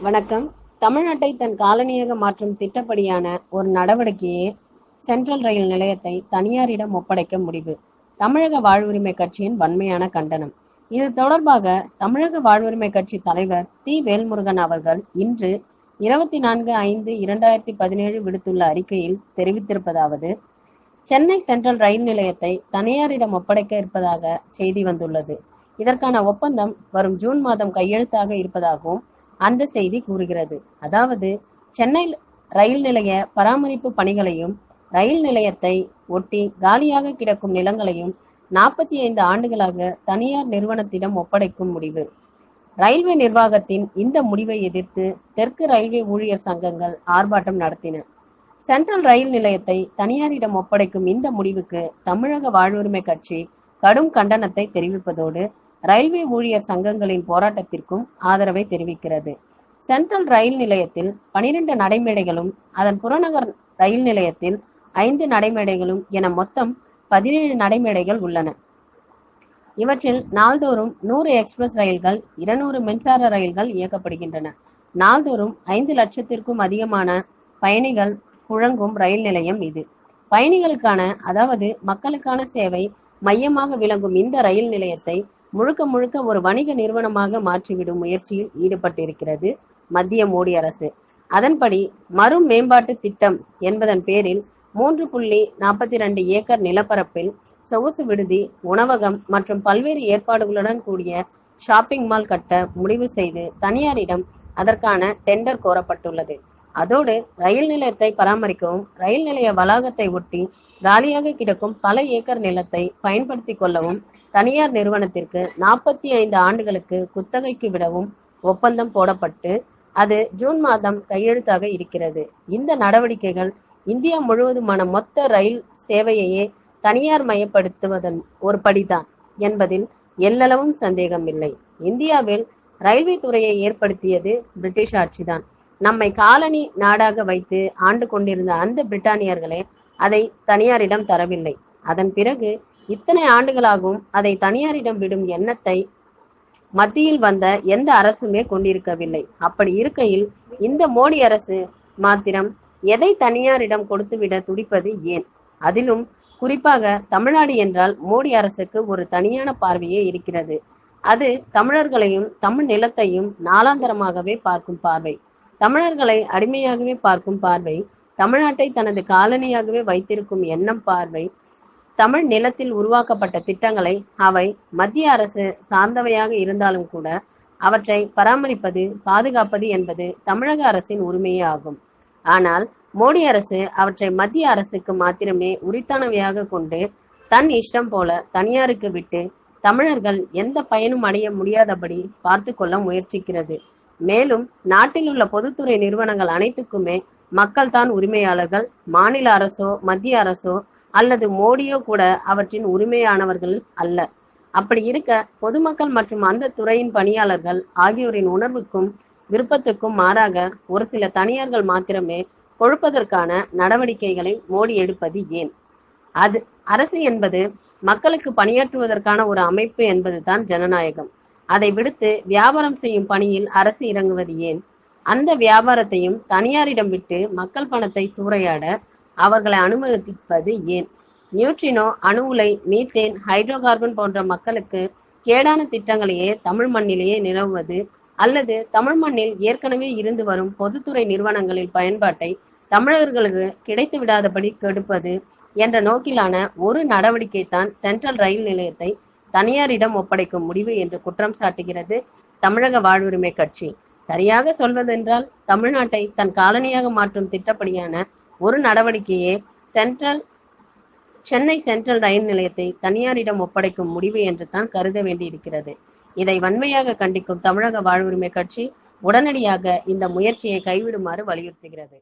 வணக்கம். தமிழ்நாட்டை தன் காலனியாக மாற்றும் திட்டப்படியான ஒரு நடவடிக்கையே சென்ட்ரல் ரயில் நிலையத்தை தனியாரிடம் ஒப்படைக்க முடிவு. தமிழக வாழ்வுரிமை கட்சியின் வன்மையான கண்டனம். இது தொடர்பாக தமிழக வாழ்வுரிமை கட்சி தலைவர் தி. வேல்முருகன் அவர்கள் இன்று 24/5/2017 விடுத்துள்ள அறிக்கையில் தெரிவித்திருப்பதாவது: சென்னை சென்ட்ரல் ரயில் நிலையத்தை தனியாரிடம் ஒப்படைக்க இருப்பதாக செய்தி வந்துள்ளது. இதற்கான ஒப்பந்தம் வரும் ஜூன் மாதம் கையெழுத்தாக இருப்பதாகவும் அந்த செய்தி கூறுகிறது. அதாவது, சென்னை ரயில் நிலைய பராமரிப்பு பணிகளையும் ரயில் நிலையத்தை ஒட்டி காலியாக கிடக்கும் நிலங்களையும் 45 ஆண்டுகளாக தனியார் நிறுவனத்திடம் ஒப்படைக்கும் முடிவு. ரயில்வே நிர்வாகத்தின் இந்த முடிவை எதிர்த்து தெற்கு ரயில்வே ஊழியர் சங்கங்கள் ஆர்ப்பாட்டம் நடத்தின. சென்ட்ரல் ரயில் நிலையத்தை தனியாரிடம் ஒப்படைக்கும் இந்த முடிவுக்கு தமிழக வாழ்வுரிமை கட்சி கடும் கண்டனத்தை தெரிவிப்பதோடு ரயில்வே ஊழியர் சங்கங்களின் போராட்டத்திற்கும் ஆதரவை தெரிவிக்கிறது. சென்ட்ரல் ரயில் நிலையத்தில் 12 நடைமேடைகளும் அதன் புறநகர் ரயில் நிலையத்தில் 5 நடைமேடைகளும் என மொத்தம் 17 நடைமேடைகள் உள்ளன. இவற்றில் நாள்தோறும் 100 எக்ஸ்பிரஸ் ரயில்கள், 200 மின்சார ரயில்கள் இயக்கப்படுகின்றன. நாள்தோறும் 5 லட்சத்திற்கும் அதிகமான பயணிகள் புழங்கும் ரயில் நிலையம் இது. பயணிகளுக்கான, அதாவது மக்களுக்கான சேவை மையமாக விளங்கும் இந்த ரயில் நிலையத்தை முழுக்க முழுக்க ஒரு வணிக நிறுவனமாக மாற்றிவிடும் முயற்சியில் ஈடுபட்டிருக்கிறது மத்திய மோடி அரசு. அதன்படி மறு மேம்பாட்டு திட்டம் என்பதன் பேரில் 3.42 ஏக்கர் நிலப்பரப்பில் சொகுசு விடுதி, உணவகம் மற்றும் பல்வேறு ஏற்பாடுகளுடன் கூடிய ஷாப்பிங் மால் கட்ட முடிவு செய்து தனியாரிடம் அதற்கான டெண்டர் கோரப்பட்டுள்ளது. அதோடு ரயில் நிலையத்தை பராமரிக்கவும், ரயில் நிலைய வளாகத்தை ஒட்டி காலியாக கிடக்கும் பல ஏக்கர் நிலத்தை பயன்படுத்திக் கொள்ளவும் தனியார் நிறுவனத்திற்கு 45 ஆண்டுகளுக்கு குத்தகைக்கு விடவும் ஒப்பந்தம் போடப்பட்டு அது ஜூன் மாதம் கையெழுத்தாக இருக்கிறது. இந்த நடவடிக்கைகள் இந்தியா முழுவதுமான மொத்த ரயில் சேவையையே தனியார் மயப்படுத்துவதன் ஒரு படிதான் என்பதில் எல்லளவும் சந்தேகமில்லை. இந்தியாவில் ரயில்வே துறையை ஏற்படுத்தியது பிரிட்டிஷ் ஆட்சிதான். நம்மை காலனி நாடாக வைத்து ஆண்டு கொண்டிருந்த அந்த பிரிட்டானியர்களே அதை தனியாரிடம் தரவில்லை. அதன் பிறகு இத்தனை ஆண்டுகளாகவும் அதை தனியாரிடம் விடும் எண்ணத்தை மத்தியில் வந்த எந்த அரசுமே கொண்டிருக்கவில்லை. அப்படி இருக்கையில் இந்த மோடி அரசு மாத்திரம் எதை தனியாரிடம் கொடுத்துவிட துடிப்பது ஏன்? அதிலும் குறிப்பாக தமிழ்நாடு என்றால் மோடி அரசுக்கு ஒரு தனியான பார்வையே இருக்கிறது. அது தமிழர்களையும் தமிழ் நிலத்தையும் நாளாந்தரமாகவே பார்க்கும் பார்வை, தமிழர்களை அடிமையாகவே பார்க்கும் பார்வை, தமிழ்நாட்டை தனது காலனியாகவே வைத்திருக்கும் எண்ணம் பார்வை, தமிழ் நிலத்தில் உருவாக்கப்பட்ட திட்டங்களை அவை மத்திய அரசு சார்ந்தவையாக இருந்தாலும் கூட அவற்றை பராமரிப்பது, பாதுகாப்பது என்பது தமிழக அரசின் உரிமையே ஆகும். ஆனால் மோடி அரசு அவற்றை மத்திய அரசுக்கு மாத்திரமே உரித்தானவையாக கொண்டு தன் இஷ்டம் போல தனியாருக்கு விட்டு தமிழர்கள் எந்த பயனும் அடைய முடியாதபடி பார்த்து கொள்ள முயற்சிக்கிறது. மேலும் நாட்டில் உள்ள பொதுத்துறை நிறுவனங்கள் அனைத்துக்குமே மக்கள் தான் உரிமையாளர்கள். மாநில அரசோ மத்திய அரசோ அல்லது மோடியோ கூட அவற்றின் உரிமையானவர்கள் அல்ல. அப்படி இருக்க பொதுமக்கள் மற்றும் அந்த துறையின் பணியாளர்கள் ஆகியோரின் உணர்வுக்கும் விருப்பத்துக்கும் மாறாக ஒரு சில தனியார்கள் மாத்திரமே கொழுப்பதற்கான நடவடிக்கைகளை மோடி எடுப்பது ஏன்? அது அரசு என்பது மக்களுக்கு பணியாற்றுவதற்கான ஒரு அமைப்பு என்பதுதான் ஜனநாயகம். அதை விடுத்து வியாபாரம் செய்யும் பணியில் அரசு இறங்குவது ஏன்? அந்த வியாபாரத்தையும் தனியாரிடம் விட்டு மக்கள் பணத்தை சூறையாட அவர்களை அனுமதிப்பது ஏன்? நியூட்ரினோ, அணு உலை, மீத்தேன், ஹைட்ரோ கார்பன் போன்ற மக்களுக்கு கேடான திட்டங்களையே தமிழ் மண்ணிலேயே நிறுவுவது அல்லது தமிழ் மண்ணில் ஏற்கனவே இருந்து வரும் பொதுத்துறை நிறுவனங்களில் பயன்பாட்டை தமிழர்களுக்கு கிடைத்து விடாதபடி கெடுப்பது என்ற நோக்கிலான ஒரு நடவடிக்கை தான் சென்ட்ரல் ரயில் நிலையத்தை தனியாரிடம் ஒப்படைக்கும் முடிவு என்று குற்றம் சாட்டுகிறது தமிழக வாழ்வுரிமை கட்சி. சரியாக சொல்வதென்றால் தமிழ்நாட்டை தன் காலனியாக மாற்றும் திட்டப்படியான ஒரு நடவடிக்கையே சென்னை சென்ட்ரல் ரயில் நிலையத்தை தனியாரிடம் ஒப்படைக்கும் முடிவு என்று தான் கருத வேண்டியிருக்கிறது. இதை வன்மையாக கண்டிக்கும் தமிழக வாழ்வுரிமை கட்சி உடனடியாக இந்த முயற்சியை கைவிடுமாறு வலியுறுத்துகிறது.